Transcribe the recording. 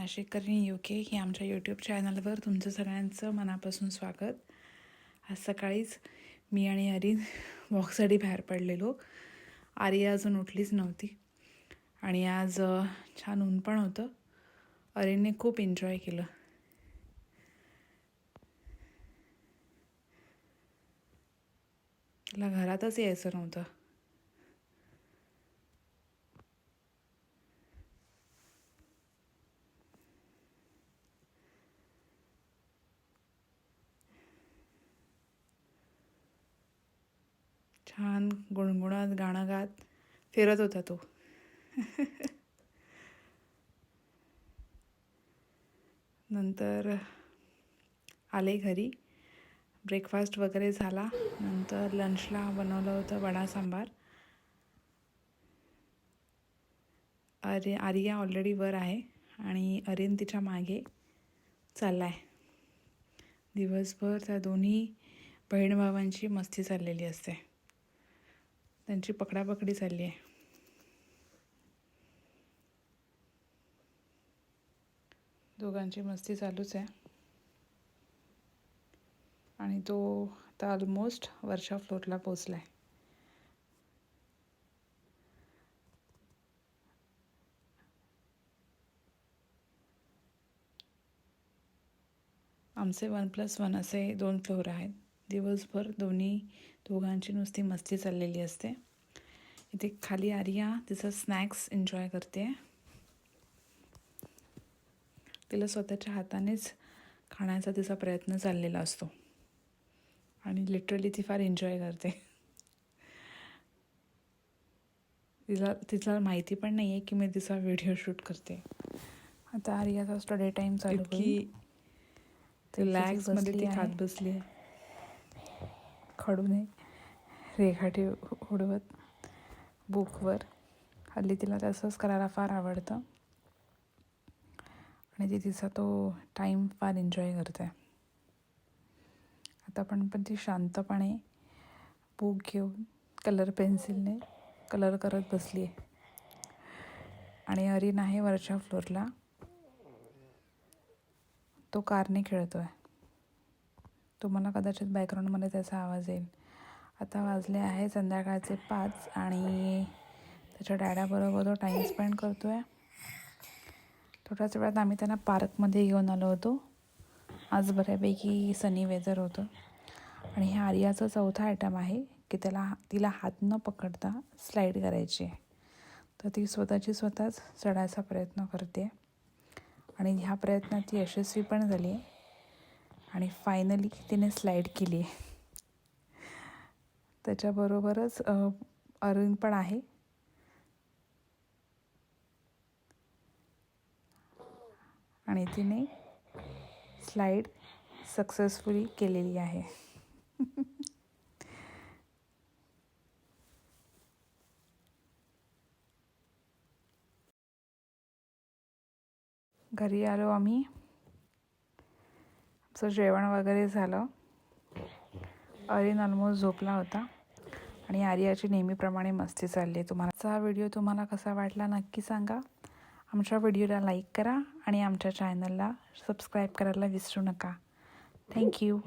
नाशिककरणी UK ही आमच्या YouTube चॅनलवर तुमचं सगळ्यांचं मनापासून स्वागत. आज सकाळीच मी आणि अरिन वॉकसाठी बाहेर पडलेलो. आर्या अजून उठलीच नव्हती आणि आज छान ऊन पण होतं. अरिनने खूप एन्जॉय केलं. त्याला घरातच यायचं नव्हतं. छान गुणगुणत गाणं गात फिरत होता तो. नंतर आले घरी, ब्रेकफास्ट वगैरे झाला. नंतर लंचला बनवलं होतं वडा सांबार. आर्या ऑलरेडी वर आहे आणि अरिन तिच्या मागे चालला आहे. दिवसभर त्या दोन्ही बहीण भावांची मस्ती चाललेली असते. त्यांची पकडापकडी चालली आहे. दोघांची मस्ती चालूच आहे आणि तो आता ऑलमोस्ट वरच्या फ्लोअरला पोचला आहे. आमचे 1+1 असे 2 फ्लोअर आहेत. दिवसभर दोघांची नुसती मस्ती चाललेली असते. इथे खाली आर्या तिचं स्नॅक्स एन्जॉय करते. तिला स्वतःच्या हातानेच खाण्याचा तिचा प्रयत्न चाललेला असतो आणि लिटरली ती फार एन्जॉय करते. तिला माहिती पण नाही आहे की मी तिचा व्हिडिओ शूट करते. आता आर्याचा स्टडी टाईम चालू होईल. रिलॅक्समध्ये ती खात बसली आहे, खडूने रेघाटी उडवत बुकवर. हल्ली तिला तसंच करायला फार आवडतं आणि ती तिचा तो टाईम फार एन्जॉय करते. आता पण ती शांतपणे बुक घेऊन कलर पेन्सिलने कलर करत बसली आहे. आणि अरिन आहे वरच्या फ्लोअरला, तो कारने खेळतो आहे. तुम्हाला कदाचित बॅकग्राऊंडमध्ये त्याचा आवाज येईल. आता वाजले आहे संध्याकाळचे 5 आणि त्याच्या डॅडाबरोबर तो टाईम स्पेंड करतो आहे. थोड्याच वेळात आम्ही त्यांना पार्कमध्ये घेऊन आलो होतो. आज बऱ्यापैकी सनी वेदर होतं आणि हे आर्याचं चौथा आयटम आहे की तिला हात न पकडता स्लाईड करायची आहे. तर ती स्वतःच चढायचा प्रयत्न करते आणि ह्या प्रयत्नात ती यशस्वी पण झाली आहे आणि फायनली तिने स्लाईड केली आहे. त्याच्याबरोबरच अरुण पण आहे. आणि तिने स्लाईड सक्सेसफुली केलेली आहे. घरी आलो आम्ही. आमचं जेवण वगैरे झालं. अरिन ऑलमोस्ट झोपला होता आणि आर्याची नेहमीप्रमाणे मस्ती चालली आहे. हा व्हिडिओ तुम्हाला कसा वाटला नक्की सांगा. आमच्या व्हिडिओला लाईक करा आणि आमच्या चॅनलला सबस्क्राईब करायला विसरू नका. थँक्यू.